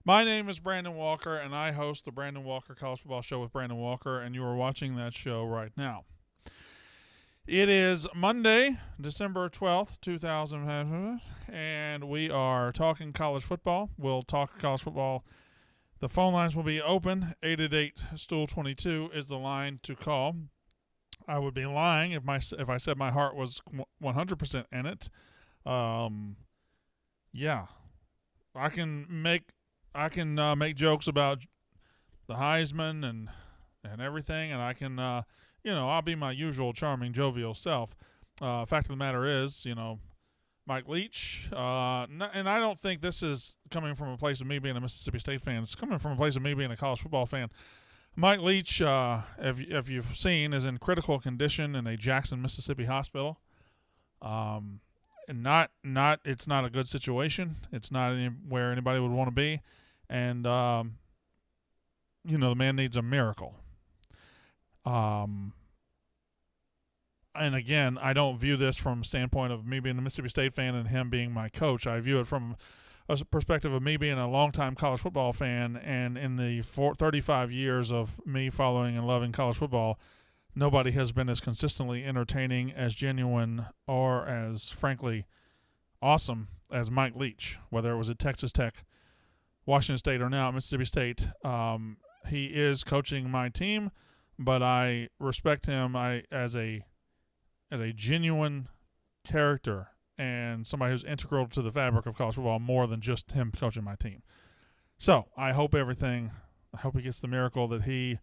My name is Brandon Walker, and I host the Brandon Walker College Football Show with Brandon Walker, and you are watching that show right now. It is Monday, December 12th, 2000, and we are talking college football. We'll talk college football. The phone lines will be open. 888-STOOL22 is the line to call. I would be lying if I said my heart was 100% in it. Yeah, I can make jokes about the Heisman and everything, and I can I'll be my usual charming, jovial self. Fact of the matter is, Mike Leach, and I don't think this is coming from a place of me being a Mississippi State fan. It's coming from a place of me being a college football fan. Mike Leach, if you've seen, is in critical condition in a Jackson, Mississippi hospital. And it's not a good situation. It's not where anybody would want to be, and the man needs a miracle. And again, I don't view this from a standpoint of me being a Mississippi State fan and him being my coach. I view it from a perspective of me being a longtime college football fan, and in the 35 years of me following and loving college football, nobody has been as consistently entertaining, as genuine, or as, frankly, awesome as Mike Leach, whether it was at Texas Tech, Washington State, or now at Mississippi State. He is coaching my team, but I respect him as a genuine character and somebody who's integral to the fabric of college football more than just him coaching my team. So I hope he gets the miracle that he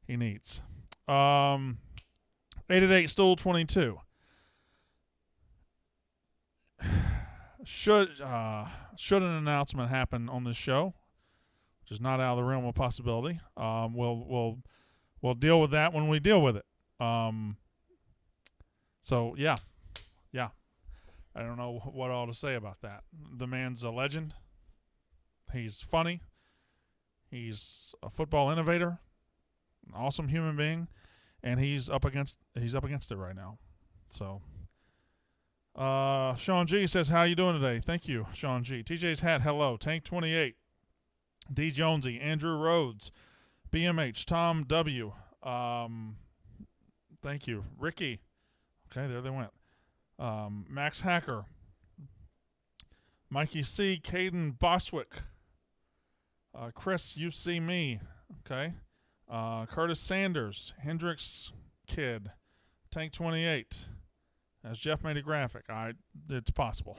needs. 888-STOOL22. Should an announcement happen on this show, which is not out of the realm of possibility, we'll deal with that when we deal with it. So yeah, I don't know what all to say about that. The man's a legend. He's funny. He's a football innovator, an awesome human being, and he's up against it right now. So. Sean G says, how you doing today? Thank you, Sean G. TJ's hat, hello. Tank 28, D Jonesy, Andrew Rhodes, BMH, Tom W. Thank you, Ricky. Okay, there they went. Max Hacker, Mikey C, Caden Boswick, Chris, you see me. Okay, Curtis Sanders, Hendricks Kid, Tank 28. As Jeff made a graphic, it's possible.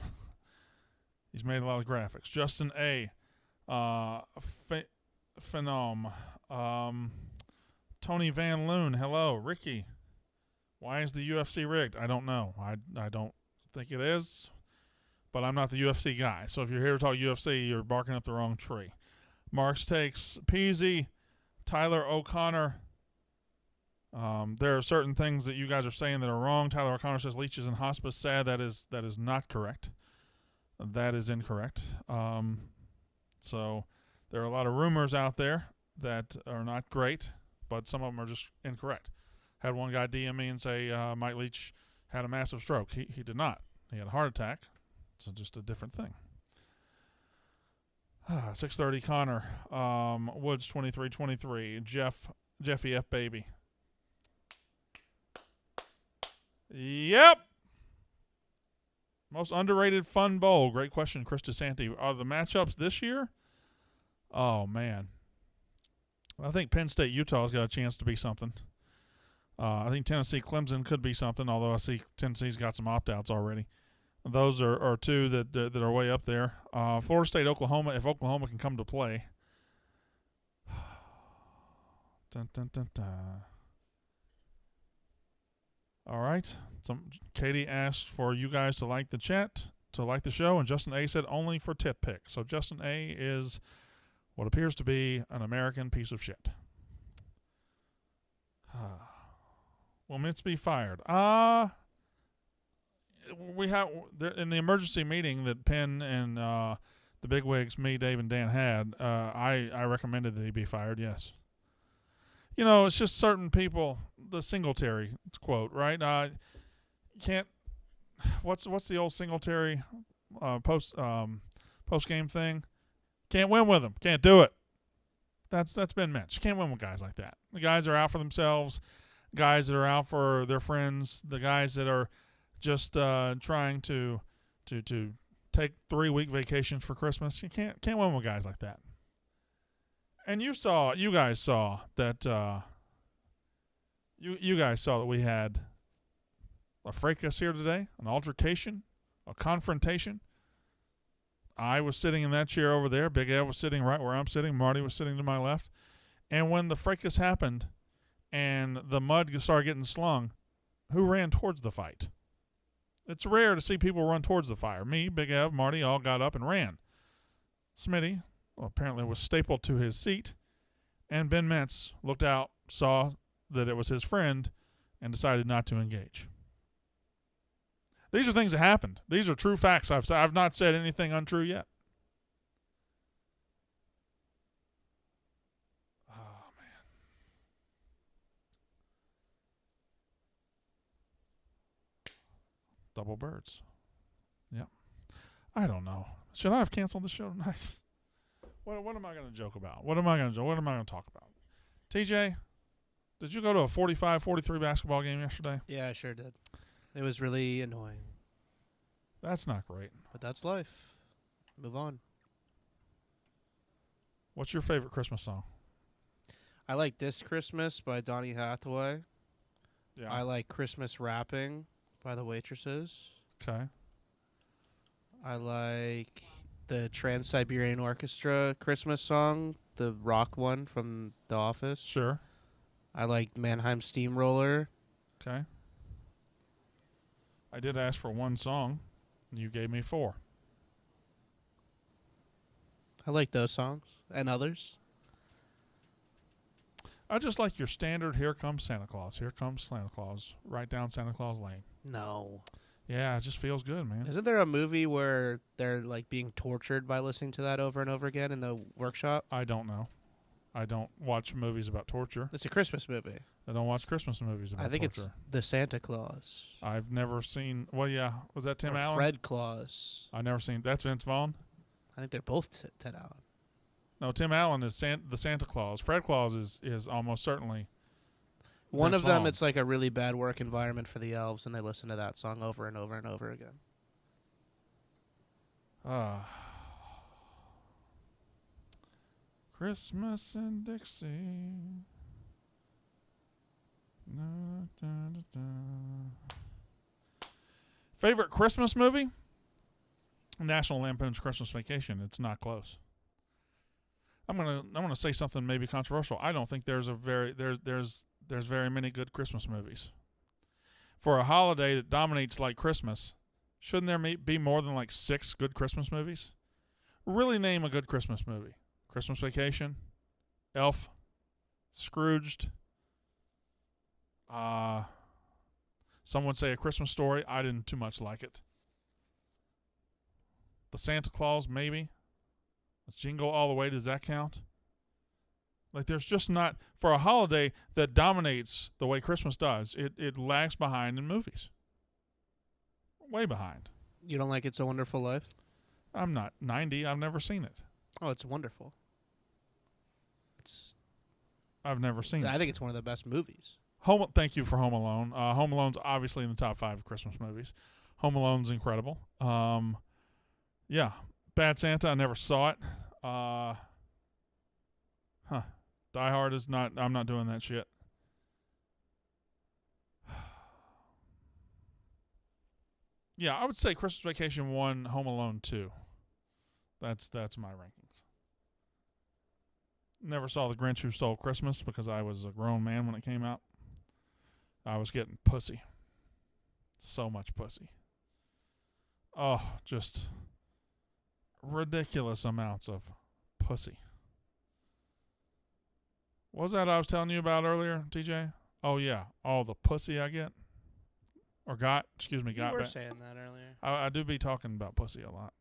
He's made a lot of graphics. Justin A. Phenom. Tony Van Loon, hello. Ricky, why is the UFC rigged? I don't know. I don't think it is, but I'm not the UFC guy. So if you're here to talk UFC, you're barking up the wrong tree. Mark's Takes, Peasy, Tyler O'Connor. There are certain things that you guys are saying that are wrong. Tyler O'Connor says Leach is in hospice. Sad. That is not correct. That is incorrect. So there are a lot of rumors out there that are not great, but some of them are just incorrect. Had one guy DM me and say Mike Leach had a massive stroke. He did not. He had a heart attack. It's just a different thing. 6:30 Connor. Woods 2323. Jeffy F baby. Yep. Most underrated fun bowl. Great question, Chris DeSanti. Are the matchups this year? Oh, man. I think Penn State, Utah's got a chance to be something. I think Tennessee, Clemson could be something, although I see Tennessee's got some opt-outs already. Those are two that are way up there. Florida State, Oklahoma, if Oklahoma can come to play. Dun, dun, dun, dun. All right. Katie asked for you guys to like the chat, to like the show, and Justin A said only for tip pick. So Justin A is what appears to be an American piece of shit. Will Mitz be fired? We have in the emergency meeting that Penn and the bigwigs, me, Dave, and Dan had. I recommended that he be fired. Yes. It's just certain people. The Singletary quote, right? Can't. What's the old Singletary post game thing? Can't win with them. Can't do it. That's Ben Mitch. Can't win with guys like that. The guys that are out for themselves, guys that are out for their friends, the guys that are just trying to take 3-week vacations for Christmas. You can't win with guys like that. And you guys saw that you guys saw that we had a fracas here today, an altercation, a confrontation. I was sitting in that chair over there. Big Ev was sitting right where I'm sitting. Marty was sitting to my left. And when the fracas happened and the mud started getting slung, who ran towards the fight? It's rare to see people run towards the fire. Me, Big Ev, Marty all got up and ran. Smitty apparently was stapled to his seat. And Ben Mentz looked out, saw that it was his friend, and decided not to engage. These are things that happened. These are true facts. I've not said anything untrue yet. Oh, man. Double birds. Yep. I don't know. Should I have canceled the show tonight? What am I going to joke about? What am I going to talk about? TJ, did you go to a 45-43 basketball game yesterday? Yeah, I sure did. It was really annoying. That's not great. But that's life. Move on. What's your favorite Christmas song? I like This Christmas by Donny Hathaway. Yeah. I like Christmas Rapping by the Waitresses. Okay. I like the Trans-Siberian Orchestra Christmas song, the rock one from The Office. Sure. I like Mannheim Steamroller. Okay. I did ask for one song. You gave me 4. I like those songs and others. I just like your standard Here Comes Santa Claus. Here comes Santa Claus. Right down Santa Claus Lane. No. Yeah, it just feels good, man. Isn't there a movie where they're like being tortured by listening to that over and over again in the workshop? I don't know. I don't watch movies about torture. It's a Christmas movie. I don't watch Christmas movies about torture. I think it's The Santa Claus. I've never seen. Well, yeah. Was that Tim or Allen? Fred Claus. I've never seen. That's Vince Vaughn? I think they're both Ted Allen. No, Tim Allen is the Santa Claus. Fred Claus is almost certainly One Vince of them, Vaughn. it's like a really bad work environment for the elves, and they listen to that song over and over and over again. Christmas in Dixie. Da, da, da, da. Favorite Christmas movie? National Lampoon's Christmas Vacation. It's not close. I'm gonna say something maybe controversial. I don't think there's very many good Christmas movies. For a holiday that dominates like Christmas, shouldn't there be more than like 6 good Christmas movies? Really name a good Christmas movie. Christmas Vacation, Elf, Scrooged. Some would say A Christmas Story. I didn't too much like it. The Santa Claus, maybe. Let's Jingle All the Way. Does that count? Like, there's just not, for a holiday that dominates the way Christmas does, it lags behind in movies. Way behind. You don't like It's a Wonderful Life? I'm not 90. I've never seen it. Oh, it's wonderful. I've never seen it. I think it's one of the best movies. Thank you for Home Alone. Home Alone's obviously in the top 5 of Christmas movies. Home Alone's incredible. Yeah. Bad Santa, I never saw it. Die Hard is not, I'm not doing that shit. Yeah, I would say Christmas Vacation 1, Home Alone 2. That's my rankings. Never saw The Grinch Who Stole Christmas because I was a grown man when it came out. I was getting pussy. So much pussy. Oh, just ridiculous amounts of pussy. What was that I was telling you about earlier, TJ? Oh, yeah. All the pussy I get. Or got. Excuse me, got. You were saying that earlier. I do be talking about pussy a lot.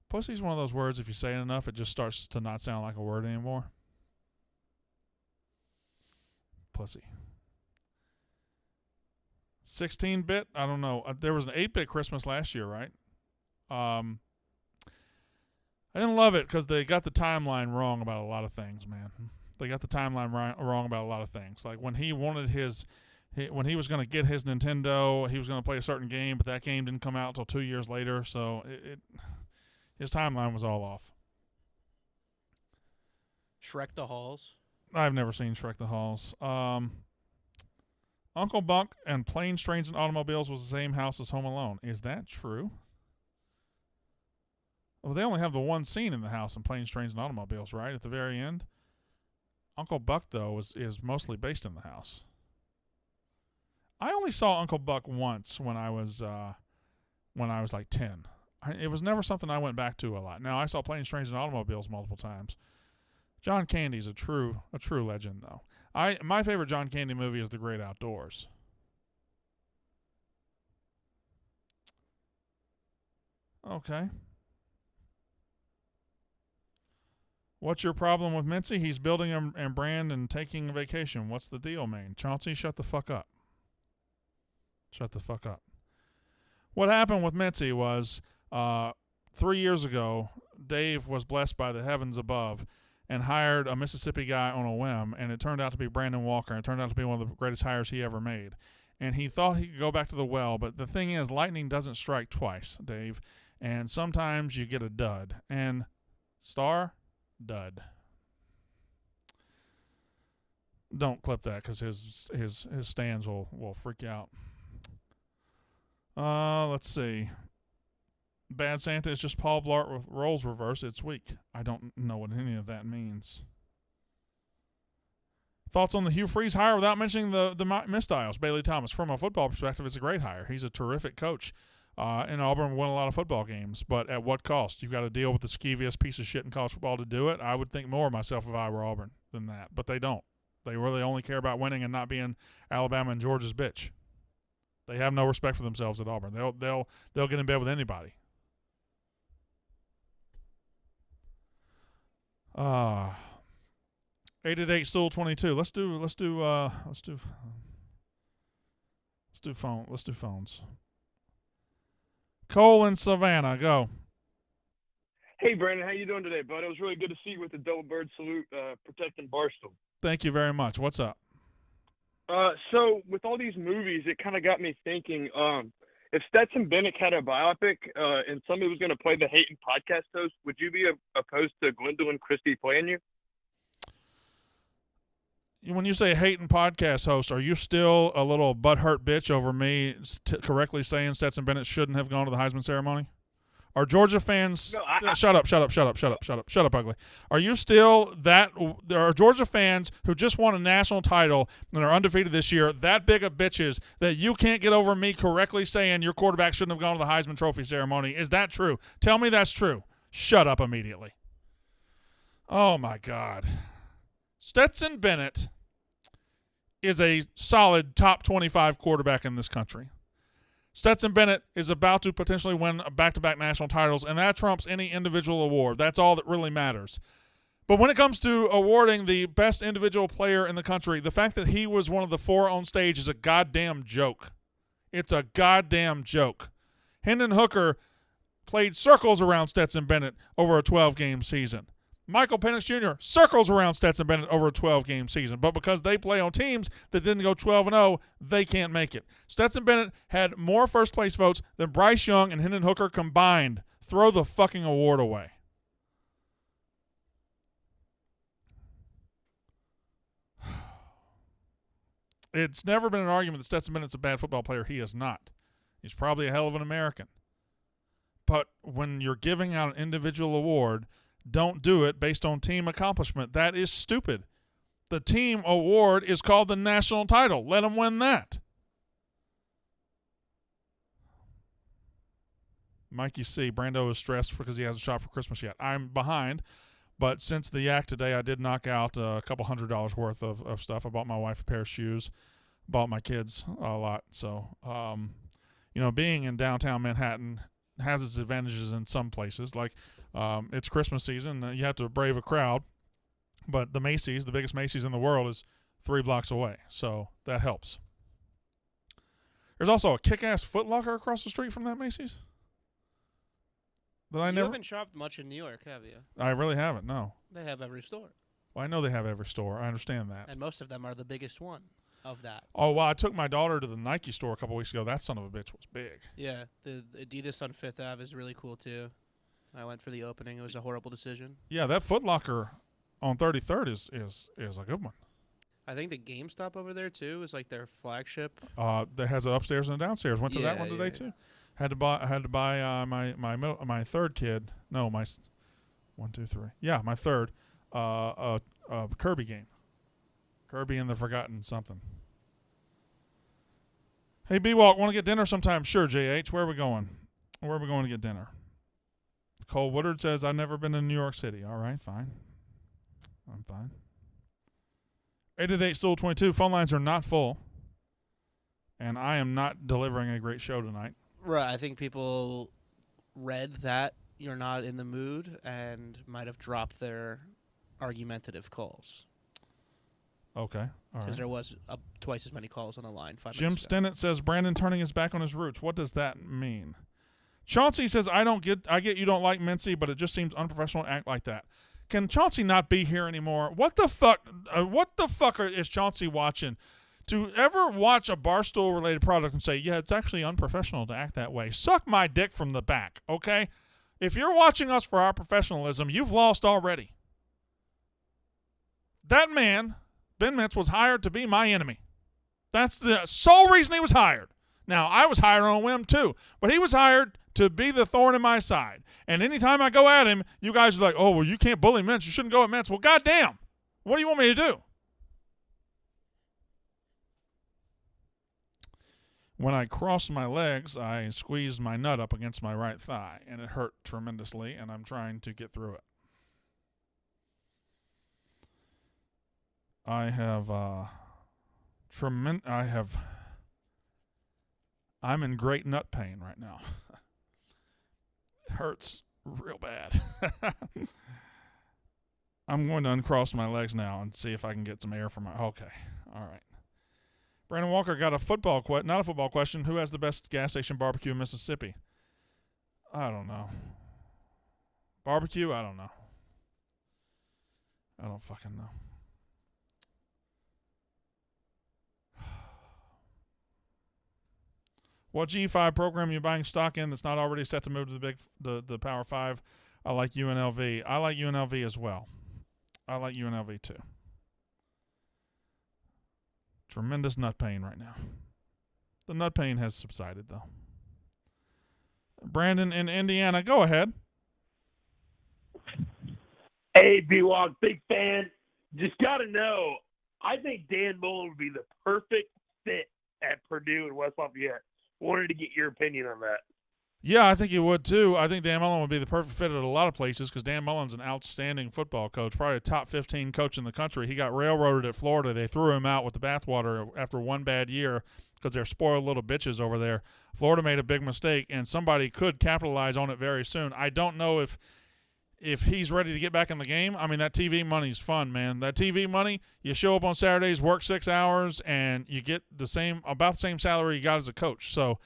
Pussy's one of those words, if you say it enough, it just starts to not sound like a word anymore. Pussy. 16-bit? I don't know. There was an 8-bit Christmas last year, right? I didn't love it because they got the timeline wrong about a lot of things, man. They got the timeline wrong about a lot of things. Like when he wanted when he was going to get his Nintendo, he was going to play a certain game, but that game didn't come out until 2 years later. So his timeline was all off. Shrek the Halls. I've never seen Shrek the Halls. Uncle Buck and Planes, Trains, and Automobiles was the same house as Home Alone. Is that true? Well, they only have the one scene in the house in Planes, Trains, and Automobiles, right? At the very end. Uncle Buck, though, is mostly based in the house. I only saw Uncle Buck once when I was like 10. It was never something I went back to a lot. Now, I saw Planes, Trains, and Automobiles multiple times. John Candy's a true legend, though. My favorite John Candy movie is The Great Outdoors. Okay. What's your problem with Mincy? He's building a brand and taking a vacation. What's the deal, man? Chauncey, shut the fuck up. Shut the fuck up. What happened with Mincy was 3 years ago, Dave was blessed by the heavens above and hired a Mississippi guy on a whim, and it turned out to be Brandon Walker. It turned out to be one of the greatest hires he ever made. And he thought he could go back to the well, but the thing is, lightning doesn't strike twice, Dave. And sometimes you get a dud. And dud. Don't clip that because his stands will freak out. Let's see. Bad Santa is just Paul Blart with roles reversed. It's weak. I don't know what any of that means. Thoughts on the Hugh Freeze hire without mentioning the misdials? Bailey Thomas. From a football perspective, it's a great hire. He's a terrific coach. And Auburn won a lot of football games, but at what cost? You've got to deal with the skeeviest piece of shit in college football to do it. I would think more of myself if I were Auburn than that, but they don't. They really only care about winning and not being Alabama and Georgia's bitch. They have no respect for themselves at Auburn. They'll get in bed with anybody. 888 Stool 22. Let's do phones. Cole in Savannah, go. Hey, Brandon, how you doing today, bud? It was really good to see you with the double bird salute, protecting Barstool. Thank you very much. What's up? So with all these movies, it kind of got me thinking, if Stetson Bennett had a biopic and somebody was going to play the Hayton podcast host, would you be opposed to Gwendolyn Christie playing you? When you say Hayton podcast host, are you still a little butthurt bitch over me correctly saying Stetson Bennett shouldn't have gone to the Heisman ceremony? Are Georgia fans shut up, ugly. Are you still that? There are Georgia fans who just won a national title and are undefeated this year, that big of bitches that you can't get over me correctly saying your quarterback shouldn't have gone to the Heisman Trophy ceremony. Is that true? Tell me that's true. Shut up immediately. Oh my God. Stetson Bennett is a solid top 25 quarterback in this country. Stetson Bennett is about to potentially win back-to-back national titles, and that trumps any individual award. That's all that really matters. But when it comes to awarding the best individual player in the country, the fact that he was one of the four on stage is a goddamn joke. It's a goddamn joke. Hendon Hooker played circles around Stetson Bennett over a 12-game season. Michael Penix Jr. circles around Stetson Bennett over a 12-game season, but because they play on teams that didn't go 12-0, they can't make it. Stetson Bennett had more first-place votes than Bryce Young and Hendon Hooker combined. Throw the fucking award away. It's never been an argument that Stetson Bennett's a bad football player. He is not. He's probably a hell of an American. But when you're giving out an individual award, don't do it based on team accomplishment. That is stupid. The team award is called the national title. Let them win that. Mikey C. Brando is stressed because he hasn't shot for Christmas yet. I'm behind, but since the yak today, I did knock out a couple $100 worth of stuff. I bought my wife a pair of shoes, bought my kids a lot. So, being in downtown Manhattan has its advantages in some places. Like, it's Christmas season. You have to brave a crowd. But the Macy's, the biggest Macy's in the world, is 3 blocks away. So that helps. There's also a kick-ass Foot Locker across the street from that Macy's. that I You never. haven't shopped much in New York, have you? I really haven't. No. They have every store. Well, I know they have every store. I understand that. And most of them are the biggest one of that. Oh, well, I took my daughter to the Nike store a couple weeks ago. That son of a bitch was big. Yeah, the Adidas on Fifth Ave is really cool too. I went for the opening. It was a horrible decision. Yeah, that Foot Locker on 33rd is a good one. I think the GameStop over there too is like their flagship. That has an upstairs and a downstairs. Went to that one today too. Had to buy my third kid. No, my 1, 2, 3. Yeah, my third. A Kirby game. Kirby and the Forgotten something. Hey, B-Walk, want to get dinner sometime? Sure, JH. Where are we going? Where are we going to get dinner? Cole Woodard says, I've never been to New York City. All right, fine. I'm fine. 888-STOOL-22. Phone lines are not full. And I am not delivering a great show tonight. Right. I think people read that you're not in the mood and might have dropped their argumentative calls. Okay. All right. Because there was twice as many calls on the line 5 Jim minutes ago. Stennett says, Brandon turning his back on his roots. What does that mean? Chauncey says, I get you don't like Mincy, but it just seems unprofessional to act like that. Can Chauncey not be here anymore? What the fuck is Chauncey watching? To ever watch a Barstool-related product and say, yeah, it's actually unprofessional to act that way. Suck my dick from the back, okay? If you're watching us for our professionalism, you've lost already. That man, Ben Mintz, was hired to be my enemy. That's the sole reason he was hired. Now, I was hired on a whim too, but he was hired to be the thorn in my side. And anytime I go at him, you guys are like, oh, well, you can't bully Mintz. You shouldn't go at Mintz. Well, goddamn. What do you want me to do? When I crossed my legs, I squeezed my nut up against my right thigh, and it hurt tremendously, and I'm trying to get through it. I'm in great nut pain right now. It hurts real bad. I'm going to uncross my legs now and see if I can get some air from my... Okay. All right. Brandon Walker got not a football question. Who has the best gas station barbecue in Mississippi? I don't know. Barbecue? I don't know. I don't fucking know. What G5 program are you buying stock in that's not already set to move to the Power 5? I like UNLV. I like UNLV as well. I like UNLV too. Tremendous nut pain right now. The nut pain has subsided, though. Brandon in Indiana, go ahead. Hey, B-Walk, big fan. Just got to know, I think Dan Mullen would be the perfect fit at Purdue and West Lafayette. Wanted to get your opinion on that. Yeah, I think he would, too. I think Dan Mullen would be the perfect fit at a lot of places because Dan Mullen's an outstanding football coach, probably a top 15 coach in the country. He got railroaded at Florida. They threw him out with the bathwater after one bad year because they're spoiled little bitches over there. Florida made a big mistake, and somebody could capitalize on it very soon. I don't know if he's ready to get back in the game. I mean, that TV money's fun, man. That TV money, you show up on Saturdays, work 6 hours, and you get about the same salary you got as a coach. So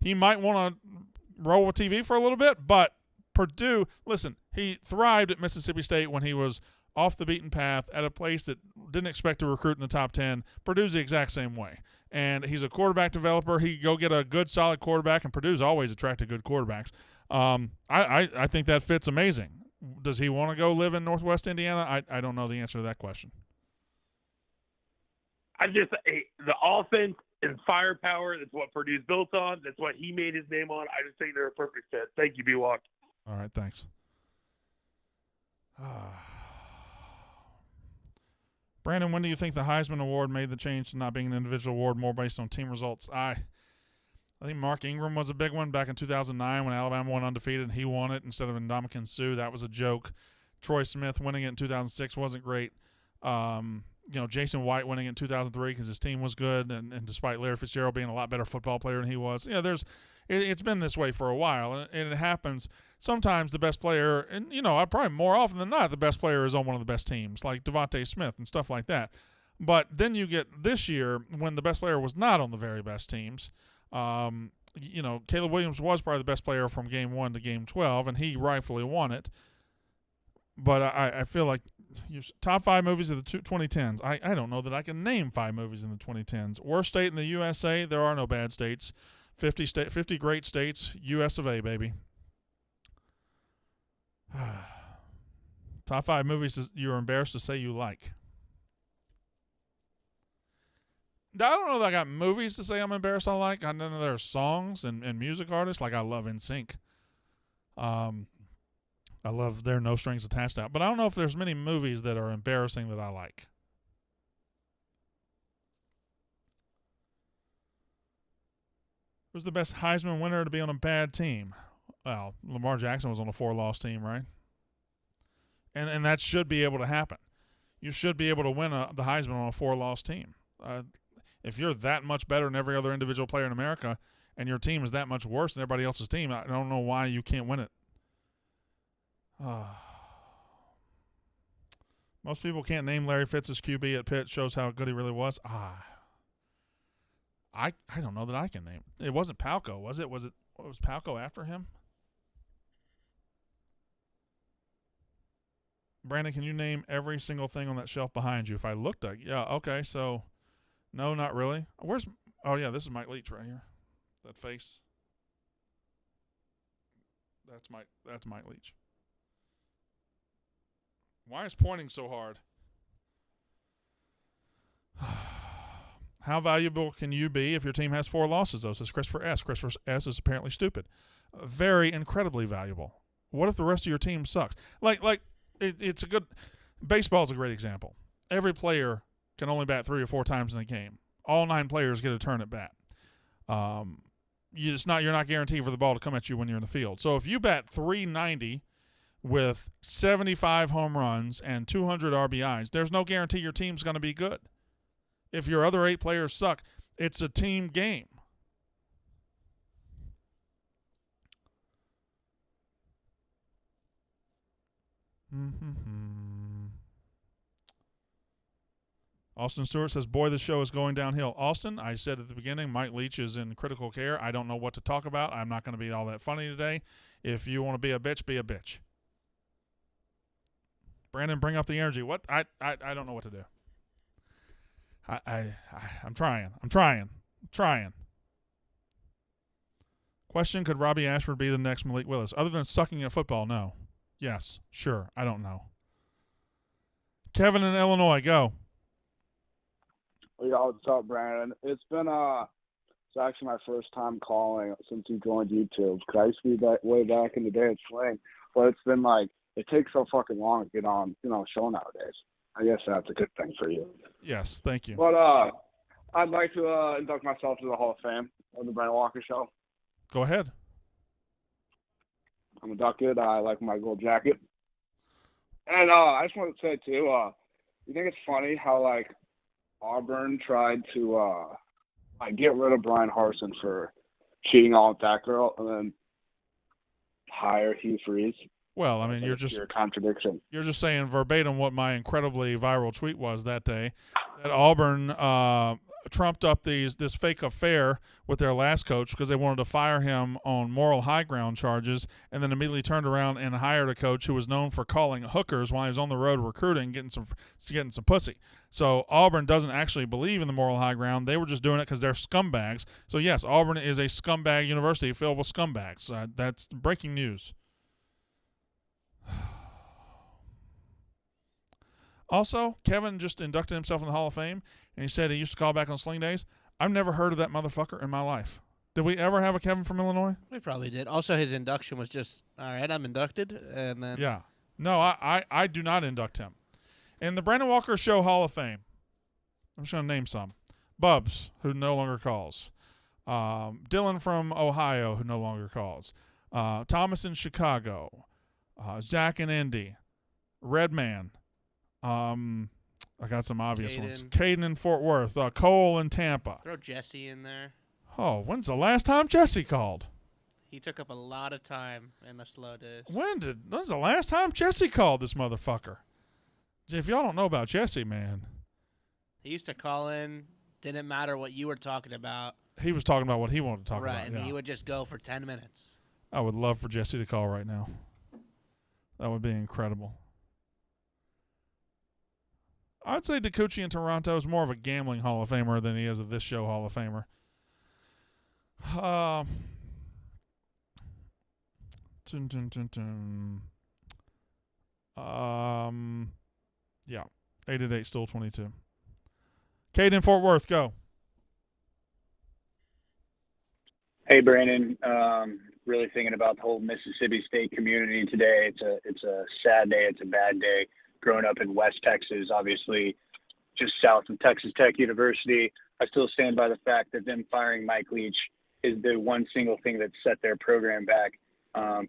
he might want to roll with TV for a little bit, but Purdue, listen, he thrived at Mississippi State when he was off the beaten path at a place that didn't expect to recruit in the top 10. Purdue's the exact same way. And he's a quarterback developer. He could go get a good, solid quarterback, and Purdue's always attracted good quarterbacks. I think that fits amazing. Does he want to go live in Northwest Indiana? I don't know the answer to that question. The offense and firepower, that's what Purdue's built on. That's what he made his name on. I just think they're a perfect fit. Thank you, B-Walk. All right, thanks. Brandon, when do you think the Heisman Award made the change to not being an individual award, more based on team results? I think Mark Ingram was a big one back in 2009 when Alabama went undefeated and he won it instead of Ndamukong Suh. That was a joke. Troy Smith winning it in 2006 wasn't great. Jason White winning it in 2003 because his team was good, and despite Larry Fitzgerald being a lot better football player than he was. It's been this way for a while, and it happens. Sometimes the best player, and probably more often than not, the best player is on one of the best teams, like Devontae Smith and stuff like that. But then you get this year when the best player was not on the very best teams, Caleb Williams was probably the best player from game 1 to game 12, and he rightfully won it. But I feel like top 5 movies of the 2010s. I don't know that I can name 5 movies in the 2010s. Worst state in the USA, there are no bad states. 50 great states, US of A, baby. Top 5 movies you're embarrassed to say you like. I don't know that I got movies to say I'm embarrassed I like. I know there are songs and music artists. Like I love NSYNC. I love their No Strings Attached out. But I don't know if there's many movies that are embarrassing that I like. Who's the best Heisman winner to be on a bad team? Well, Lamar Jackson was on a 4-loss team, right? And that should be able to happen. You should be able to win the Heisman on a 4-loss team. If you're that much better than every other individual player in America and your team is that much worse than everybody else's team, I don't know why you can't win it. Most people can't name Larry Fitz's QB at Pitt. Shows how good he really was. I don't know that I can name it. It wasn't Palco, was it? Was Palco after him? Brandon, can you name every single thing on that shelf behind you? If I looked at yeah, okay, so no, not really. Oh yeah, this is Mike Leach right here. That face. That's Mike Leach. Why is pointing so hard? How valuable can you be if your team has 4 losses, though, says Christopher S. Christopher S. is apparently stupid. Very incredibly valuable. What if the rest of your team sucks? It's a good – baseball's a great example. Every player can only bat 3 or 4 times in a game. All 9 players get a turn at bat. You're not guaranteed for the ball to come at you when you're in the field. So if you bat .390 with 75 home runs and 200 RBIs, there's no guarantee your team's going to be good. If your other 8 players suck, it's a team game. Austin Stewart says, boy, the show is going downhill. Austin, I said at the beginning, Mike Leach is in critical care. I don't know what to talk about. I'm not going to be all that funny today. If you want to be a bitch, be a bitch. Brandon, bring up the energy. What? I don't know what to do. I'm trying. Question, could Robbie Ashford be the next Malik Willis? Other than sucking at football, no. Yes, sure, I don't know. Kevin in Illinois, go. Yo, what's up, Brandon? It's actually my first time calling since you joined YouTube. Because I used to be way back in the day at Sling, but it's been it takes so fucking long to get on, show nowadays. I guess that's a good thing for you. Yes, thank you. But I'd like to induct myself to the Hall of Fame of the Brandon Walker Show. Go ahead. I'm inducted. I like my gold jacket. And I just want to say, too, you think it's funny how, Auburn tried to get rid of Brian Harsin for cheating on that girl and then hire Hugh Freeze? Well, I mean, you're a contradiction. You're just saying verbatim what my incredibly viral tweet was that day, that Auburn trumped up this fake affair with their last coach because they wanted to fire him on moral high ground charges, and then immediately turned around and hired a coach who was known for calling hookers while he was on the road recruiting, getting some pussy. So Auburn doesn't actually believe in the moral high ground. They were just doing it because they're scumbags. So yes, Auburn is a scumbag university filled with scumbags. That's breaking news. Also, Kevin just inducted himself in the Hall of Fame, and he said he used to call back on Sling Days. I've never heard of that motherfucker in my life. Did we ever have a Kevin from Illinois? We probably did. Also, his induction was just, all right, I'm inducted, and then... Yeah. No, I do not induct him. In the Brandon Walker Show Hall of Fame, I'm just going to name some. Bubs, who no longer calls. Dylan from Ohio, who no longer calls. Thomas in Chicago. Zach in Indy. Redman. I got some obvious ones. Caden in Fort Worth. Cole in Tampa. Throw Jesse in there. Oh, when's the last time Jesse called? He took up a lot of time in the slow days. When's the last time Jesse called this motherfucker? If y'all don't know about Jesse, man. He used to call in. Didn't matter what you were talking about. he was talking about what he wanted to talk right, about. and Yeah. he would just go for 10 minutes. I would love for Jesse to call right now. That would be incredible. I'd say DiCucci in Toronto is more of a gambling Hall of Famer than he is a This Show Hall of Famer. Dun, dun, dun, dun. Yeah. 888 Stool 22. Cade in Fort Worth, go. Hey, Brandon. Really thinking about the whole Mississippi State community today. It's a sad day. It's a bad day. Growing up in West Texas, obviously just south of Texas Tech University, I still stand by the fact that them firing Mike Leach is the one single thing that set their program back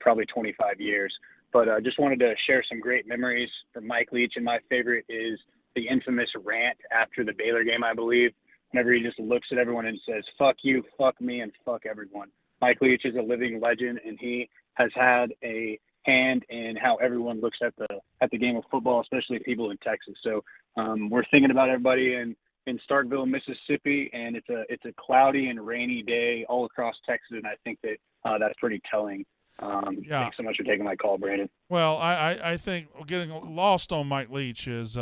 probably 25 years. But I just wanted to share some great memories from Mike Leach, and my favorite is the infamous rant after the Baylor game, I believe, whenever he just looks at everyone and says, fuck you, fuck me, and fuck everyone. Mike Leach is a living legend, and he has had a hand in how everyone looks at the game of football, especially people in Texas. So we're thinking about everybody in Starkville, Mississippi, and it's a cloudy and rainy day all across Texas, and I think that that's pretty telling. Thanks so much for taking my call, Brandon. Well, I think getting lost on Mike Leach is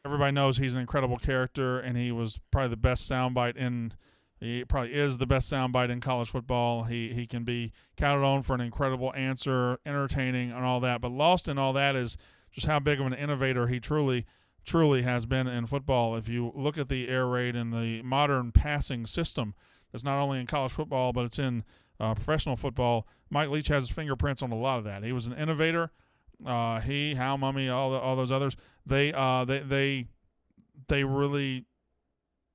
everybody knows he's an incredible character, and he was probably the best soundbite he probably is the best soundbite in college football. He can be counted on for an incredible answer, entertaining, and all that. But lost in all that is just how big of an innovator he truly has been in football. If you look at the air raid and the modern passing system that's not only in college football, but it's in professional football, Mike Leach has his fingerprints on a lot of that. He was an innovator. Hal Mummy, all those others, they really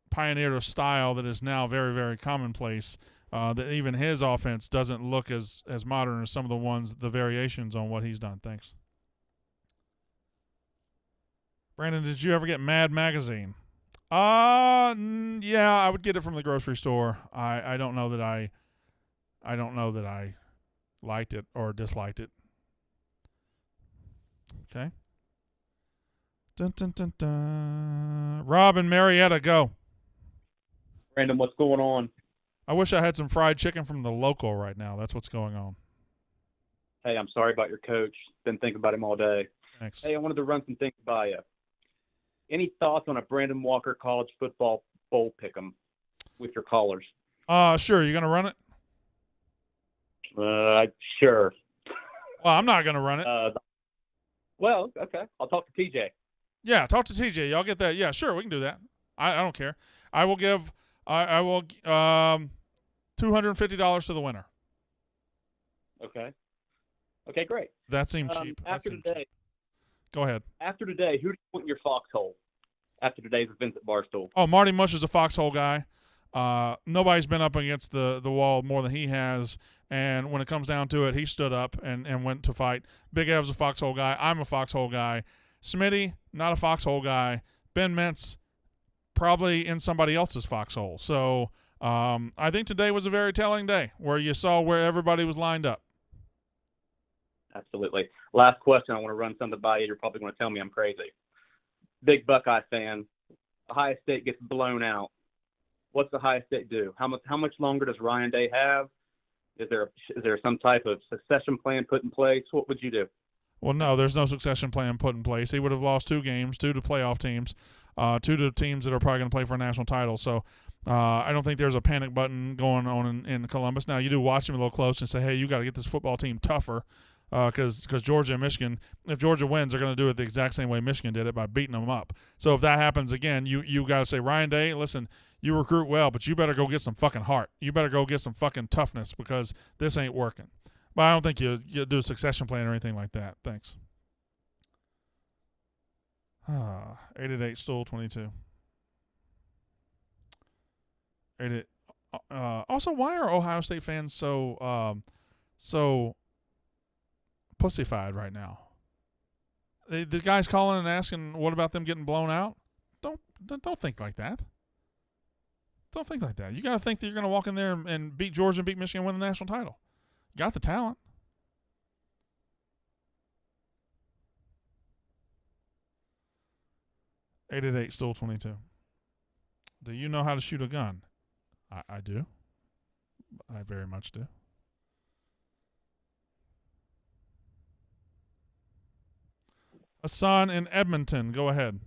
pioneered a style that is now very, very commonplace. That even his offense doesn't look as modern as some of the variations on what he's done. Thanks. Brandon, did you ever get Mad Magazine? Yeah, I would get it from the grocery store. I don't know that I liked it or disliked it. Okay. Dun, dun, dun, dun. Rob and Marietta, go. Brandon, what's going on? I wish I had some fried chicken from the local right now. That's what's going on. Hey, I'm sorry about your coach. Been thinking about him all day. Thanks. Hey, I wanted to run some things by you. Any thoughts on a Brandon Walker college football bowl pick'em with your callers? Sure. You going to run it? Sure. Well, I'm not going to run it. Well, okay. I'll talk to TJ. Yeah, talk to TJ. Y'all get that? Yeah, sure. We can do that. I don't care. I will give $250 to the winner. Okay. Okay, great. That seemed cheap. Go ahead. After today, who do you want in your foxhole after today's events at Barstool? Oh, Marty Mush is a foxhole guy. Nobody's been up against the wall more than he has, and when it comes down to it, he stood up and went to fight. Big Ev's a foxhole guy. I'm a foxhole guy. Smitty, not a foxhole guy. Ben Mintz, probably in somebody else's foxhole. So I think today was a very telling day where you saw where everybody was lined up. Absolutely. Last question. I want to run something by you. You're probably going to tell me I'm crazy. Big Buckeye fan. Ohio State gets blown out. What's Ohio State do? How much longer does Ryan Day have? Is there some type of succession plan put in place? What would you do? Well, no, there's no succession plan put in place. He would have lost 2 games, 2 to playoff teams, 2 to teams that are probably going to play for a national title. So I don't think there's a panic button going on in Columbus. Now, you do watch him a little close and say, hey, you got to get this football team tougher because Georgia and Michigan, if Georgia wins, they're going to do it the exact same way Michigan did it by beating them up. So if that happens again, you got to say, Ryan Day, listen, you recruit well, but you better go get some fucking heart. You better go get some fucking toughness because this ain't working. But I don't think you do a succession plan or anything like that. Thanks. 888 Stool 22. 88. Also, why are Ohio State fans so pussyfied right now? The guys calling and asking, what about them getting blown out? Don't think like that. Don't think like that. You got to think that you're going to walk in there and beat Georgia and beat Michigan and win the national title. You got the talent. (888 Stool 22). Do you know how to shoot a gun? I do. I very much do. Hassan in Edmonton, go ahead.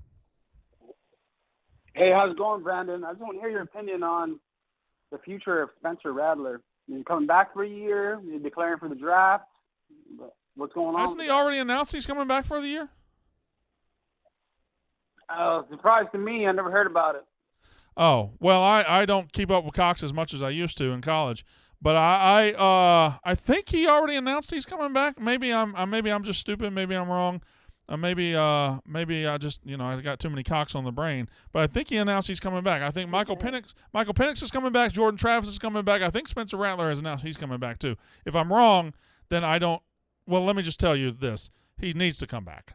Hey, how's it going, Brandon? I just want to hear your opinion on the future of Spencer Rattler. He's coming back for a year. He's declaring for the draft. What's going on? Hasn't he already announced he's coming back for the year? Surprise to me. I never heard about it. Oh, well, I don't keep up with Cox as much as I used to in college, but I think he already announced he's coming back. Maybe I'm just stupid. Maybe I'm wrong. Maybe I just I got too many Cox on the brain. But I think he announced he's coming back. I think Michael Penix is coming back. Jordan Travis is coming back. I think Spencer Rattler has announced he's coming back too. If I'm wrong, then I don't. Well, let me just tell you this: he needs to come back.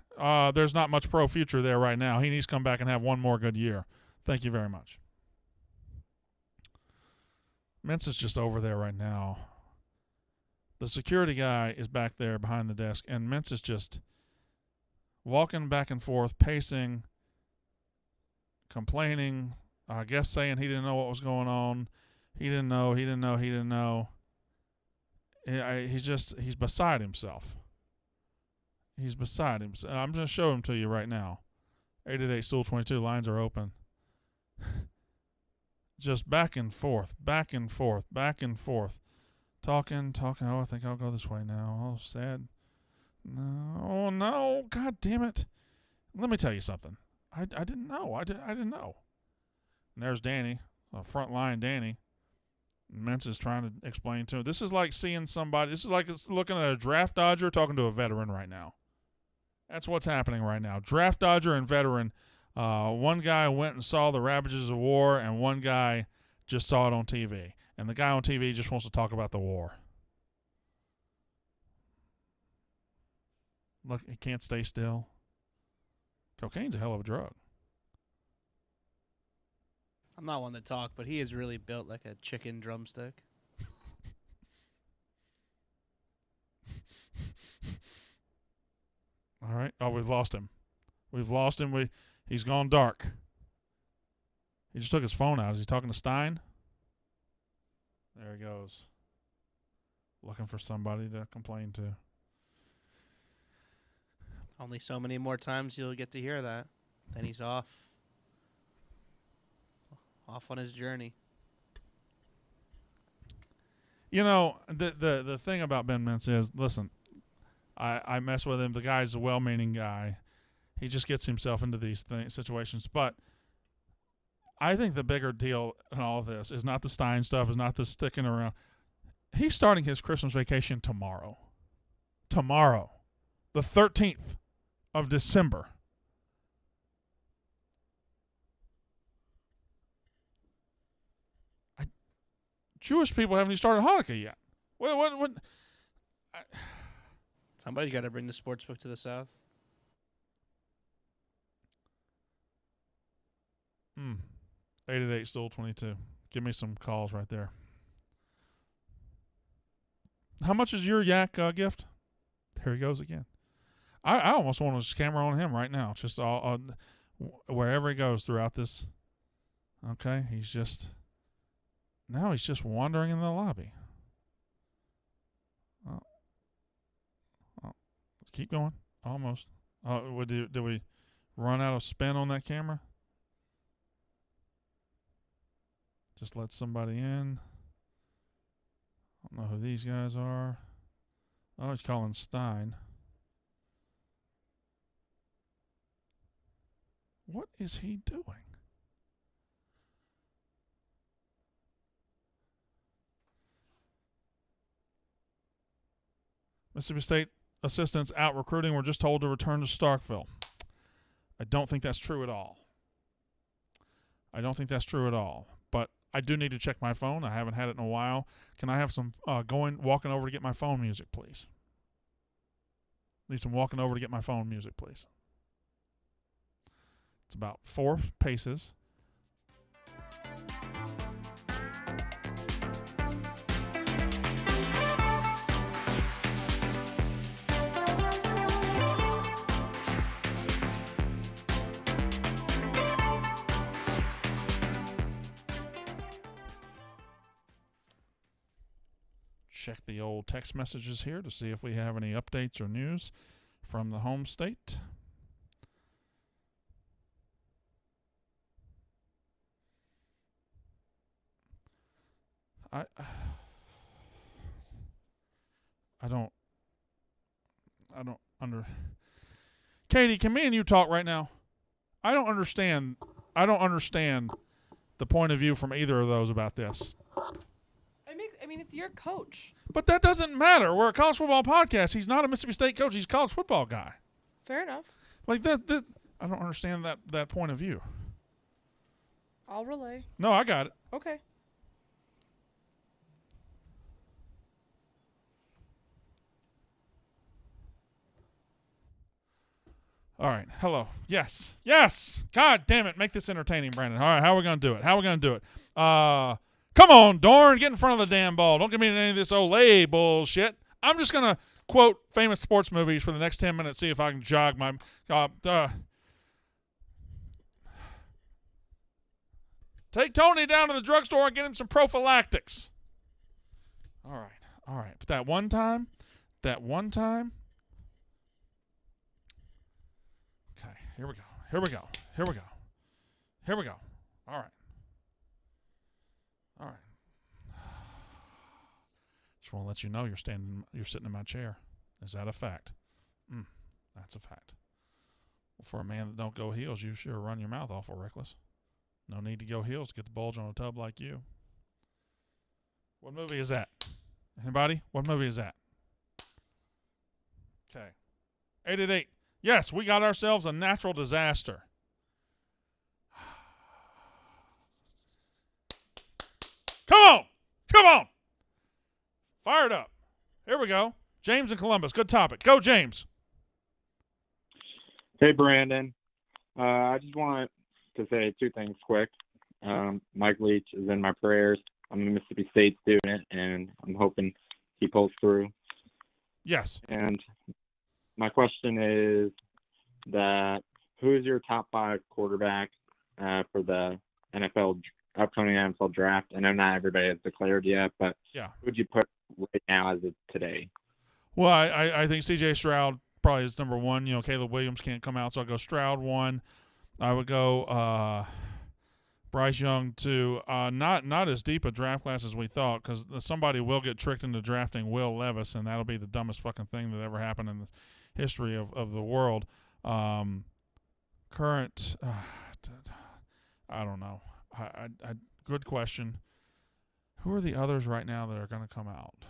There's not much pro future there right now. He needs to come back and have one more good year. Thank you very much. Mintz is just over there right now. The security guy is back there behind the desk, and Mintz is just walking back and forth, pacing, complaining, I guess saying he didn't know what was going on. He didn't know. He's beside himself. He's beside himself. I'm going to show him to you right now. 888-STOOL-22, lines are open. Just back and forth. Talking. Oh, I think I'll go this way now. Oh, sad. No. God damn it. Let me tell you something. I didn't know. I didn't know. And there's Danny, front line Danny. Mintz is trying to explain to him. This is like seeing somebody. This is like looking at a draft dodger talking to a veteran right now. That's what's happening right now. Draft dodger and veteran. One guy went and saw the Ravages of War, and one guy just saw it on TV. And the guy on TV just wants to talk about the war. Look, he can't stay still. Cocaine's a hell of a drug. I'm not one to talk, but he is really built like a chicken drumstick. All right. Oh, we've lost him. He's gone dark. He just took his phone out. Is he talking to Stein? There he goes. Looking for somebody to complain to. Only so many more times you'll get to hear that. Then he's off. Off on his journey. You know, the thing about Ben Mintz is, listen, I mess with him. The guy's a well-meaning guy. He just gets himself into these situations. But I think the bigger deal in all of this is not the Stein stuff, is not the sticking around. He's starting his Christmas vacation tomorrow. Tomorrow. The 13th of December. Jewish people haven't even started Hanukkah yet. What? Somebody's got to bring the sportsbook to the South. 888-STOOL-22. Give me some calls right there. How much is your yak gift? There he goes again. I almost want to just camera on him right now. Just all wherever he goes throughout this. Okay, he's just wandering in the lobby. Keep going. Almost. Did we run out of spin on that camera? Just let somebody in. I don't know who these guys are. Oh, he's calling Stein. What is he doing? Mississippi State assistants out recruiting. We're just told to return to Starkville. I don't think that's true at all. But I do need to check my phone. I haven't had it in a while. Can I have some walking over to get my phone music, please? Need some walking over to get my phone music, please. It's about 4 paces. check the old text messages here to see if we have any updates or news from the home state. I don't Katie, can me and you talk right now? I don't understand the point of view from either of those about this. I mean, it's your coach. But that doesn't matter. We're a college football podcast. He's not a Mississippi State coach. He's a college football guy. Fair enough. Like that I don't understand that point of view. I'll relay. No, I got it. Okay. All right. Hello. Yes. Yes. God damn it. Make this entertaining, Brandon. All right. How are we going to do it? Come on, Dorn. Get in front of the damn ball. Don't give me any of this Olay bullshit. I'm just going to quote famous sports movies for the next 10 minutes, see if I can jog my Take Tony down to the drugstore and get him some prophylactics. All right. But that one time. Okay, here we go. All right. Just want to let you know you're sitting in my chair. Is that a fact? That's a fact. Well, for a man that don't go heels, you sure run your mouth awful reckless. No need to go heels to get the bulge on a tub like you. What movie is that? Anybody? What movie is that? Okay. 888. Yes, we got ourselves a natural disaster. Come on. Fired up. Here we go. James in Columbus. Good topic. Go, James. Hey, Brandon. I just want to say two things quick. Mike Leach is in my prayers. I'm a Mississippi State student, and I'm hoping he pulls through. Yes. And my question is that who is your top 5 quarterback for the upcoming NFL draft? I know not everybody has declared yet, but yeah, who would you put right now as of today? Well, I think C.J. Stroud probably is number 1. You know, Caleb Williams can't come out, so I'll go Stroud 1. I would go Bryce Young 2. Not as deep a draft class as we thought, because somebody will get tricked into drafting Will Levis, and that'll be the dumbest fucking thing that ever happened in the history of the world. Current, I don't know. Good question. Who are the others right now that are going to come out?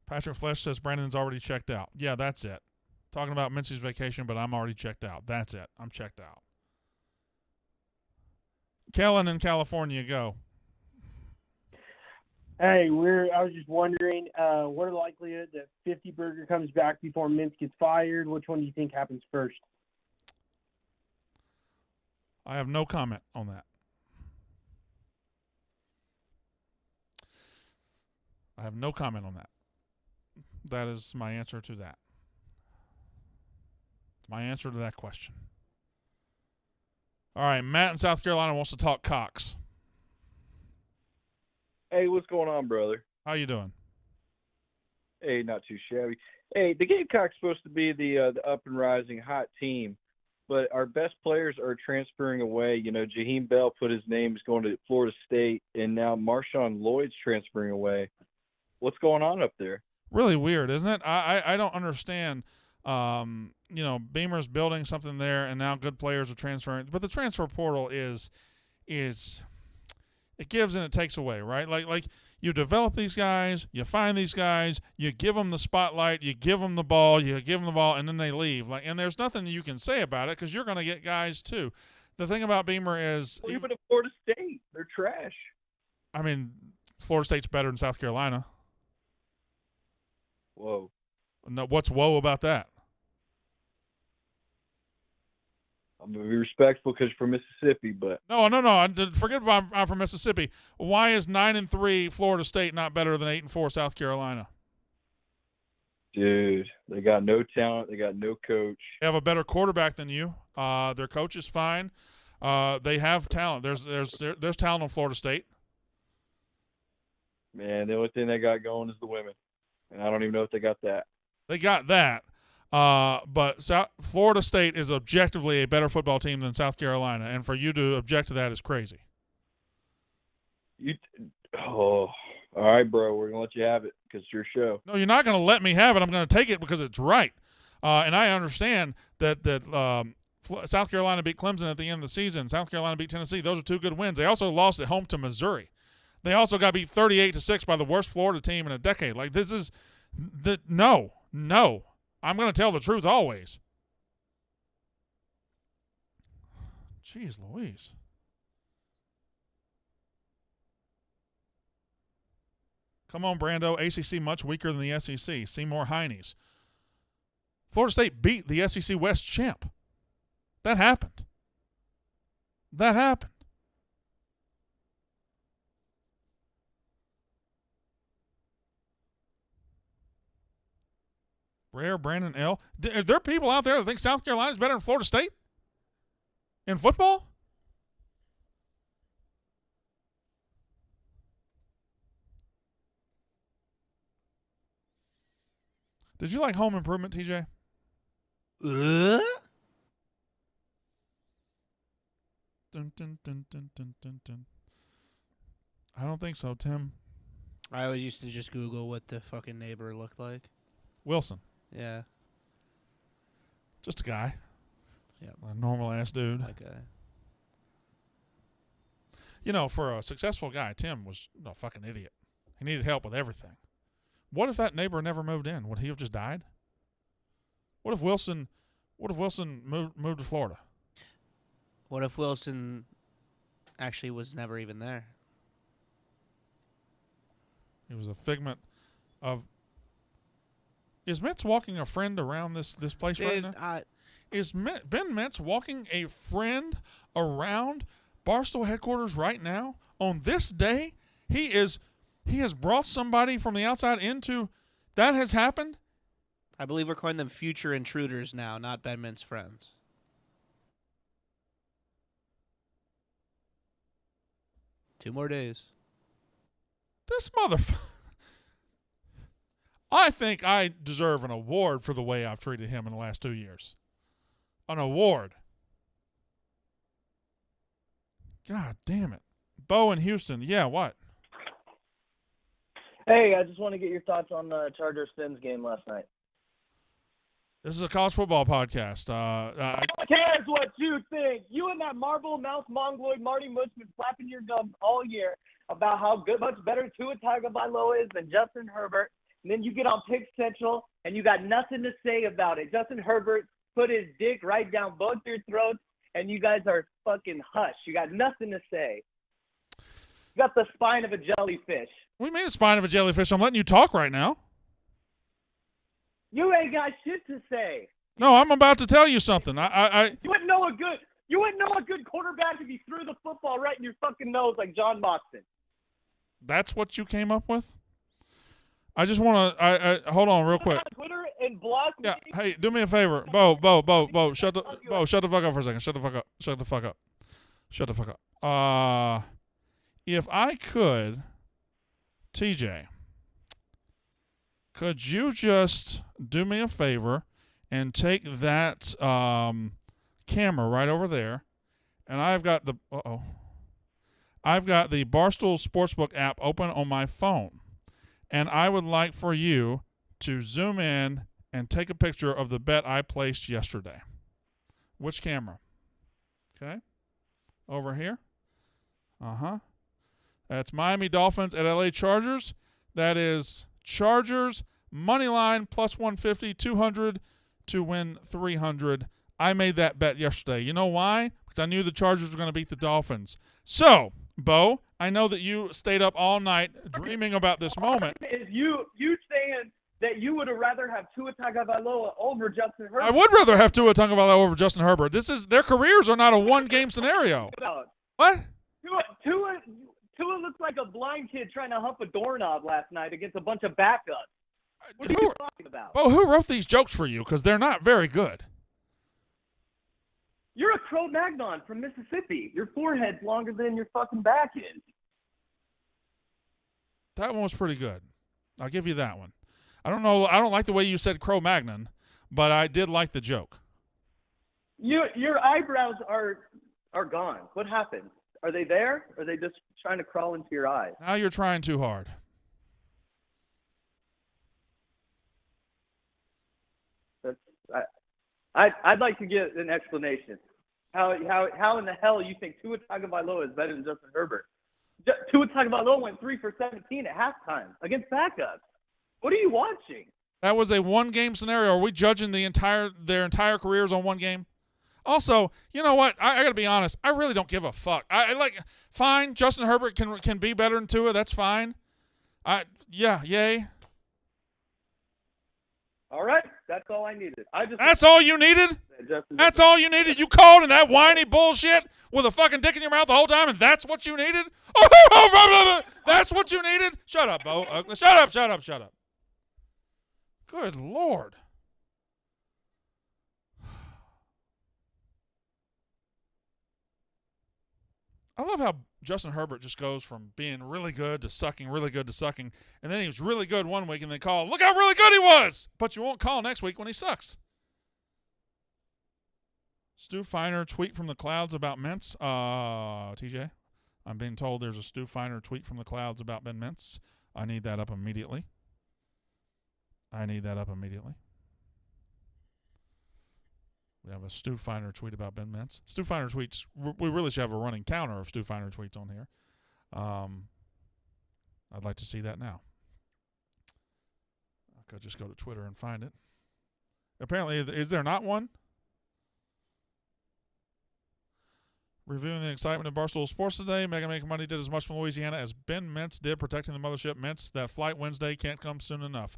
Patrick Flesh says Brandon's already checked out. Yeah, that's it. Talking about Mincy's vacation, but I'm already checked out. That's it. I'm checked out. Kellen in California, go. Hey, I was just wondering, what are the likelihood that 50 Burger comes back before Mintz gets fired? Which one do you think happens first? I have no comment on that. That is my answer to that. My answer to that question. All right, Matt in South Carolina wants to talk Cox. Hey, what's going on, brother? How you doing? Hey, not too shabby. Hey, the Gamecocks supposed to be the up and rising hot team, but our best players are transferring away. You know, Jaheim Bell put his name, is going to Florida State, and now Marshawn Lloyd's transferring away. What's going on up there? Really weird, isn't it? I don't understand. You know, Beamer's building something there, and now good players are transferring. But the transfer portal is it gives and it takes away, right? Like you develop these guys, you find these guys, you give them the spotlight, you give them the ball, and then they leave. And there's nothing you can say about it because you're going to get guys too. The thing about Beamer is, well, even at Florida State, they're trash. I mean, Florida State's better than South Carolina. Whoa. No, what's whoa about that? I'm going to be respectful because you're from Mississippi, but no. Forget about I'm from Mississippi. Why is 9-3 Florida State not better than 8-4 South Carolina? Dude, they got no talent. They got no coach. They have a better quarterback than you. Their coach is fine. They have talent. There's talent on Florida State. Man, the only thing they got going is the women, and I don't even know if they got that. They got that. But Florida State is objectively a better football team than South Carolina, and for you to object to that is crazy. All right, bro. We're gonna let you have it because it's your show. No, you're not going to let me have it. I'm going to take it because it's right. And I understand that South Carolina beat Clemson at the end of the season. South Carolina beat Tennessee. Those are two good wins. They also lost at home to Missouri. They also got beat 38-6 by the worst Florida team in a decade. Like, this is no. I'm going to tell the truth always. Jeez Louise. Come on, Brando. ACC much weaker than the SEC. Seymour Heinies. Florida State beat the SEC West champ. That happened. Brer, Brandon L. Are there people out there that think South Carolina is better than Florida State in football? Did you like Home Improvement, TJ? Dun, dun, dun, dun, dun, dun, dun. I don't think so, Tim. I always used to just Google what the fucking neighbor looked like. Wilson. Yeah. Just a guy. Yep. A normal-ass dude. Okay. You know, for a successful guy, Tim was a fucking idiot. He needed help with everything. What if that neighbor never moved in? Would he have just died? What if Wilson moved to Florida? What if Wilson actually was never even there? He was a figment of... Is Mintz walking a friend around this place right now? Is Ben Mintz walking a friend around Barstool headquarters right now? On this day, he has brought somebody from the outside into... That has happened? I believe we're calling them future intruders now, not Ben Mintz friends. Two more days. This motherfucker... I think I deserve an award for the way I've treated him in the last 2 years. An award. God damn it. Bo in Houston. Yeah, what? Hey, I just want to get your thoughts on the Chargers-Fins game last night. This is a college football podcast. No one cares what you think. You and that marble mouth mongoloid Marty Mush been flapping your gums all year about how much better Tua Tagovailoa is than Justin Herbert. And then you get on Pick Central, and you got nothing to say about it. Justin Herbert put his dick right down both your throats, and you guys are fucking hush. You got nothing to say. You got the spine of a jellyfish. What do you mean the spine of a jellyfish? I'm letting you talk right now. You ain't got shit to say. No, I'm about to tell you something. You wouldn't know a good quarterback if he threw the football right in your fucking nose like John Moxon. That's what you came up with? I just want to. Hold on, real quick. Twitter and block me. Yeah. Hey, do me a favor, Bo. Shut the fuck up for a second. Shut the fuck up. If I could, TJ, could you just do me a favor and take that camera right over there, and I've got the Barstool Sportsbook app open on my phone. And I would like for you to zoom in and take a picture of the bet I placed yesterday. Which camera? Okay. Over here. That's Miami Dolphins at LA Chargers. That is Chargers money line plus 150, 200 to win 300. I made that bet yesterday. You know why? Because I knew the Chargers were going to beat the Dolphins. So, Bo, I know that you stayed up all night dreaming about this moment. Is you saying that you would have rather have Tua Tagovailoa over Justin Herbert? I would rather have Tua Tagovailoa over Justin Herbert. Their careers are not a one-game scenario. What? Tua looks like a blind kid trying to hump a doorknob last night against a bunch of backups. What are you talking about? Bo, who wrote these jokes for you? Because they're not very good. You're a Cro-Magnon from Mississippi. Your forehead's longer than your fucking back is. That one was pretty good. I'll give you that one. I don't know. I don't like the way you said Cro-Magnon, but I did like the joke. Your eyebrows are gone. What happened? Are they there? Or are they just trying to crawl into your eyes? Now you're trying too hard. I'd like to get an explanation. How in the hell you think Tua Tagovailoa is better than Justin Herbert? Tua Tagovailoa went 3 for 17 at halftime against backups. What are you watching? That was a one-game scenario. Are we judging their entire careers on one game? Also, you know what? I got to be honest. I really don't give a fuck. Fine. Justin Herbert can be better than Tua. That's fine. Yay. All right, that's all I needed. That's all you needed? That's all you needed? You called in that whiny bullshit with a fucking dick in your mouth the whole time, and that's what you needed? That's what you needed? Shut up, Bo. Shut up. Good Lord. I love how Justin Herbert just goes from being really good to sucking, and then he was really good one week, and they call, look how really good he was! But you won't call next week when he sucks. Stu Feiner tweet from the clouds about Mintz. TJ, I'm being told there's a Stu Feiner tweet from the clouds about Ben Mintz. I need that up immediately. We have a Stu Feiner tweet about Ben Mintz. Stu Feiner tweets. We really should have a running counter of Stu Feiner tweets on here. I'd like to see that now. I could just go to Twitter and find it. Apparently, is there not one? Reviewing the excitement of Barstool Sports today, Mega Make Money did as much from Louisiana as Ben Mintz did protecting the mothership. Mintz, that flight Wednesday can't come soon enough.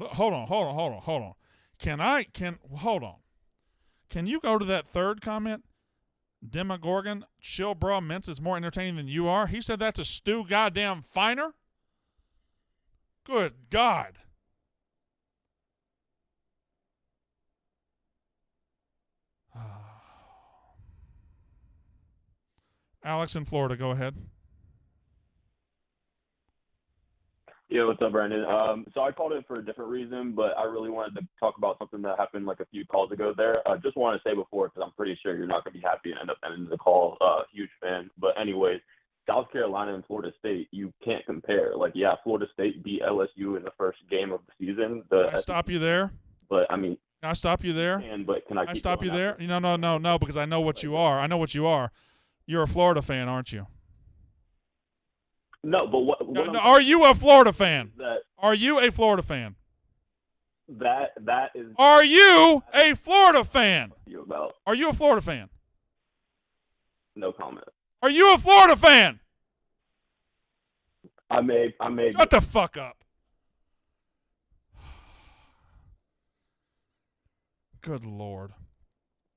Hold on. Can you go to that third comment? Demogorgon, chill, bro. Mintz is more entertaining than you are. He said that to Stu goddamn Feiner? Good God. Alex in Florida, go ahead. Yeah, what's up, Brandon? So I called it for a different reason, but I really wanted to talk about something that happened like a few calls ago there. Just want to say before, because I'm pretty sure you're not going to be happy and end up ending the call. Huge fan. But anyways, South Carolina and Florida State, you can't compare. Like, yeah, Florida State beat LSU in the first game of the season. Can I stop you there? But, I mean. Can I stop you there? Can I stop you there? No, because I know what you are. You're a Florida fan, aren't you? No, but what are you a Florida fan? Are you a Florida fan? That is. Are you a Florida fan? About. Are you a Florida fan? No comment. Are you a Florida fan? I may. Shut the fuck up. Good Lord.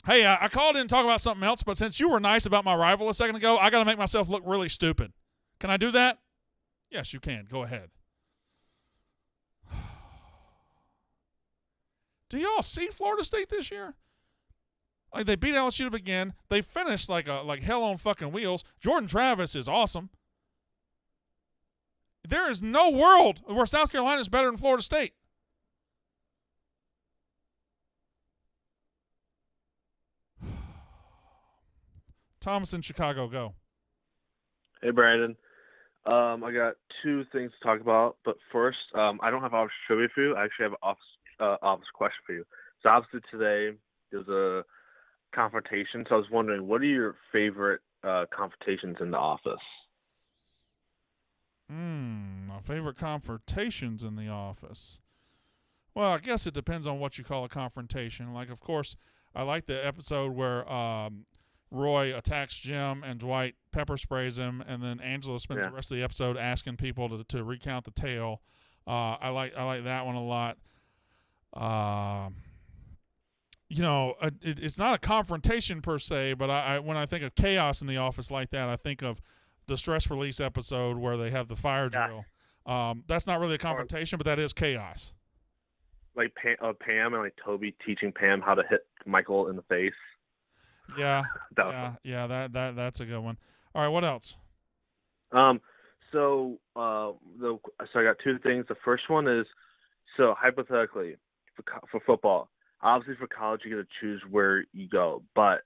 Hey, I called in to talk about something else, but since you were nice about my rival a second ago, I got to make myself look really stupid. Can I do that? Yes, you can. Go ahead. Do y'all see Florida State this year? Like, they beat LSU to begin. They finished like hell on fucking wheels. Jordan Travis is awesome. There is no world where South Carolina is better than Florida State. Thomas in Chicago, go. Hey, Brandon. I got two things to talk about, but first, I don't have office trivia for you. I actually have an office question for you. So obviously today there's a confrontation. So I was wondering, what are your favorite confrontations in the office? My favorite confrontations in the office. Well, I guess it depends on what you call a confrontation. Like, of course, I like the episode where Roy attacks Jim and Dwight pepper sprays him, and then Angela spends the rest of the episode asking people to recount the tale. I like that one a lot. It's not a confrontation per se, but I when I think of chaos in the office like that, I think of the stress release episode where they have the fire drill. That's not really a confrontation, but that is chaos. Like Pam and like Toby teaching Pam how to hit Michael in the face. Yeah, That was fun. that's a good one. All right, what else? So I got two things. The first one is, so hypothetically, for football, obviously for college you get to choose where you go. But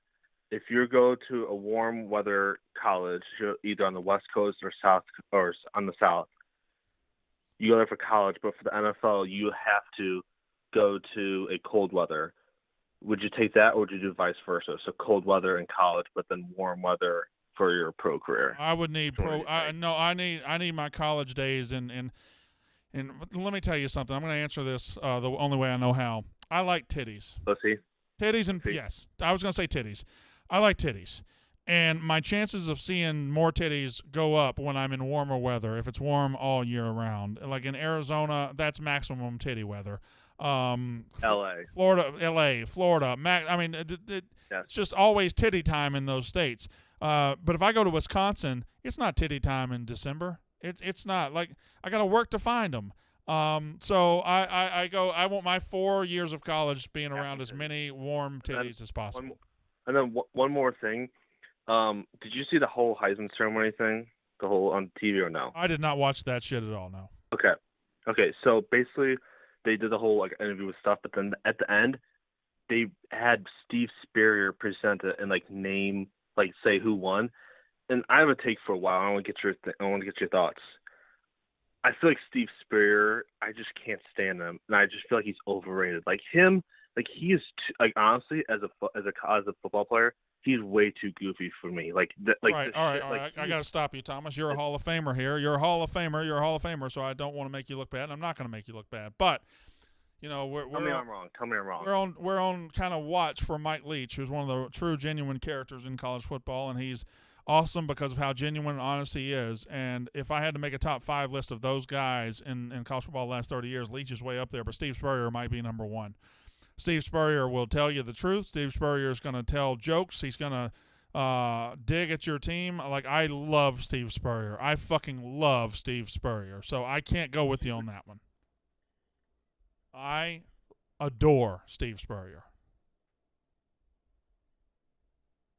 if you go to a warm weather college, either on the West Coast or South or on the South, you go there for college. But for the NFL, you have to go to a cold weather. Would you take that, or would you do vice versa? So cold weather in college, but then warm weather for your pro career. I would need I need my college days and let me tell you something. I'm going to answer this the only way I know how. I like titties. Let's see. Titties and yes, I was going to say titties. I like titties. And my chances of seeing more titties go up when I'm in warmer weather, if it's warm all year round. Like in Arizona, that's maximum titty weather. L.A. Florida. It's just always titty time in those states. But if I go to Wisconsin, it's not titty time in December. It's not. Like, I got to work to find them. So I want my 4 years of college being around as many warm titties as possible. And then one more thing. Did you see the whole Heisman ceremony thing? The whole on TV or no? I did not watch that shit at all, no. Okay. So basically, they did the whole interview with stuff, but then at the end, they had Steve Spurrier present it and name say who won. And I have a take for a while. I want to get your thoughts. I feel like Steve Spurrier, I just can't stand him, and I just feel like he's overrated. He is honestly, as a football player, he's way too goofy for me. All right. I got to stop you, Thomas. You're a Hall of Famer here. You're a Hall of Famer. So I don't want to make you look bad. I'm not going to make you look bad. But Tell me I'm wrong. We're on kind of watch for Mike Leach, who's one of the true, genuine characters in college football, and he's awesome because of how genuine and honest he is. And if I had to make a top 5 list of those guys in college football the last 30 years, Leach is way up there, but Steve Spurrier might be number 1. Steve Spurrier will tell you the truth. Steve Spurrier is going to tell jokes. He's going to dig at your team. I love Steve Spurrier. I fucking love Steve Spurrier. So I can't go with you on that one. I adore Steve Spurrier.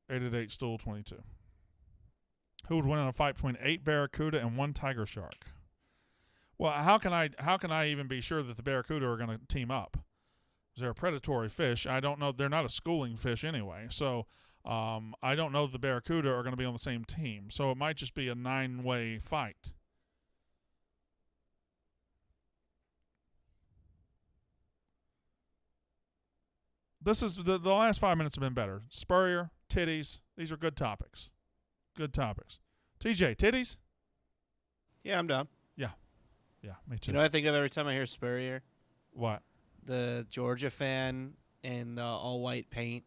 888 Stool 22. Who would win in a fight between 8 barracuda and 1 tiger shark? Well, how can I even be sure that the barracuda are going to team up? They're a predatory fish. I don't know. They're not a schooling fish anyway. So I don't know that the barracuda are going to be on the same team. So it might just be a 9-way fight. This is the last 5 minutes have been better. Spurrier, titties. These are good topics. Good topics. TJ, titties? Yeah, I'm down. Yeah, me too. You know what I think of every time I hear Spurrier? What? The Georgia fan in the all-white paint.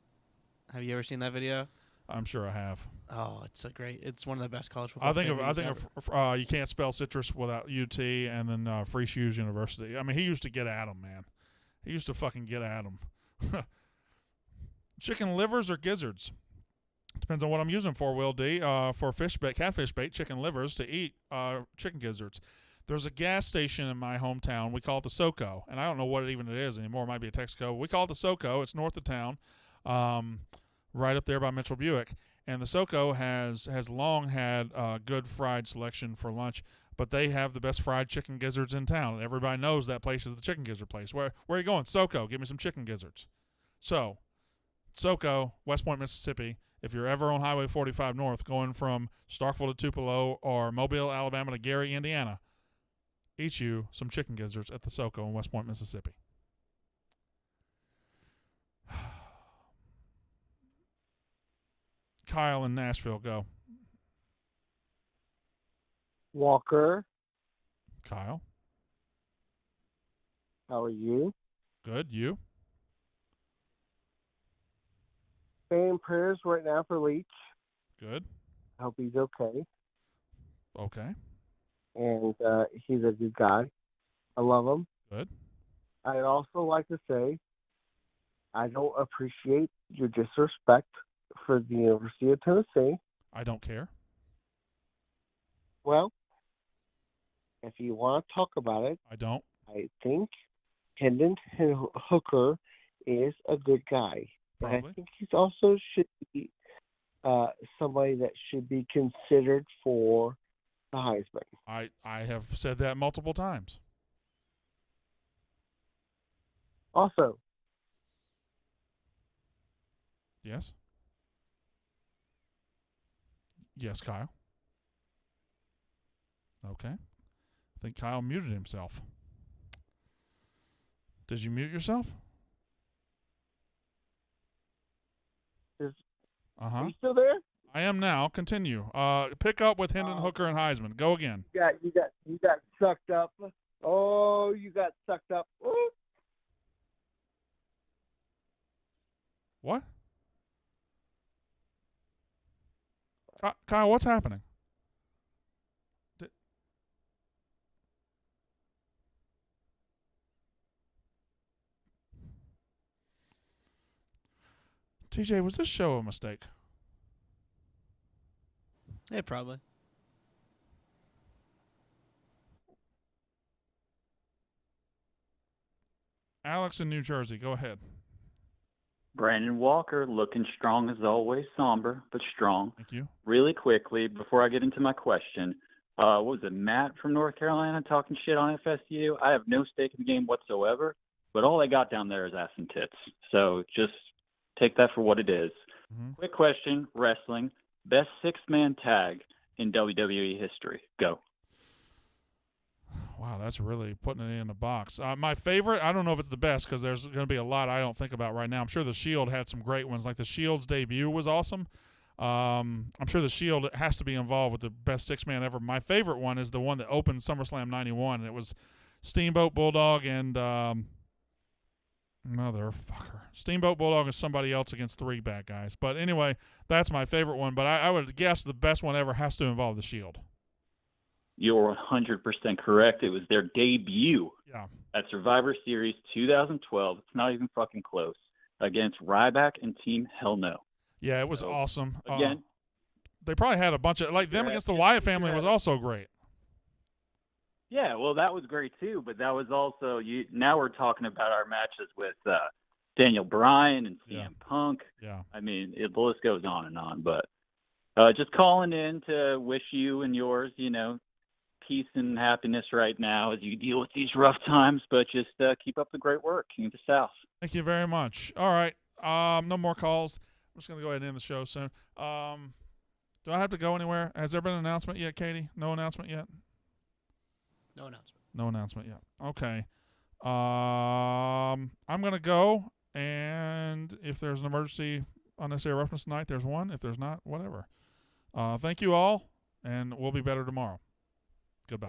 Have you ever seen that video? I'm sure I have. Oh, it's one of the best college football. I think of you can't spell citrus without UT, and then Free Shoes University. I mean, he used to get at him, man. He used to fucking get at him. Chicken livers or gizzards? Depends on what I'm using for, Will D. For catfish bait, chicken livers to eat chicken gizzards. There's a gas station in my hometown. We call it the SoCo, and I don't know what it is anymore. It might be a Texaco. We call it the SoCo. It's north of town, right up there by Mitchell Buick. And the SoCo has long had good fried selection for lunch, but they have the best fried chicken gizzards in town. And everybody knows that place is the chicken gizzard place. Where are you going? SoCo. Give me some chicken gizzards. So, SoCo, West Point, Mississippi. If you're ever on Highway 45 North going from Starkville to Tupelo or Mobile, Alabama to Gary, Indiana, eat you some chicken gizzards at the SoCo in West Point, Mississippi. Kyle in Nashville, go. Walker. Kyle. How are you? Good. You? Saying prayers right now for Leach. Good. I hope he's okay. Okay. And he's a good guy. I love him. Good. I'd also like to say I don't appreciate your disrespect for the University of Tennessee. I don't care. Well, if you want to talk about it, I don't. I think Hendon Hooker is a good guy. But I Probably. think he's also should be somebody that should be considered for the Heisman. I have said that multiple times. Also, Yes? Yes, Kyle. Okay. I think Kyle muted himself. Did you mute yourself? are you still there? I am now. Continue. Pick up with Hendon Hooker and Heisman. Go again. You got sucked up. Oh, you got sucked up. Ooh. What? Kyle, what's happening? TJ, was this show a mistake? Yeah, probably. Alex in New Jersey, go ahead. Brandon Walker looking strong as always, somber but strong. Thank you. Really quickly, before I get into my question, what was it, Matt from North Carolina talking shit on FSU? I have no stake in the game whatsoever, but all I got down there is ass and tits. So just take that for what it is. Mm-hmm. Quick question, wrestling. Best six-man tag in WWE history. Go. Wow, that's really putting it in a box. My favorite, I don't know if it's the best because there's going to be a lot I don't think about right now. I'm sure the Shield had some great ones. Like the Shield's debut was awesome. I'm sure the Shield has to be involved with the best six-man ever. My favorite one is the one that opened SummerSlam 91. And it was Steamboat Bulldog and motherfucker. Steamboat Bulldog and somebody else against three bad guys. But anyway, that's my favorite one. But I would guess the best one ever has to involve the Shield. You're 100% correct. It was their debut at Survivor Series 2012. It's not even fucking close. Against Ryback and Team Hell No. Yeah, it was awesome. Again, they probably had a bunch of, like them against the Wyatt family was also great. yeah, well, that was great too. But that was also now we're talking about our matches with Daniel Bryan and CM Punk. Yeah. I mean, the list goes on and on. But just calling in to wish you and yours, peace and happiness right now as you deal with these rough times, but just keep up the great work, King of the South. Thank you very much. All right. No more calls. I'm just going to go ahead and end the show soon. Do I have to go anywhere? Has there been an announcement yet, Katie? No announcement yet? No announcement. No announcement yet. Okay. I'm going to go, and if there's an emergency unnecessary roughness tonight, there's one. If there's not, whatever. Thank you all, and we'll be better tomorrow. Goodbye.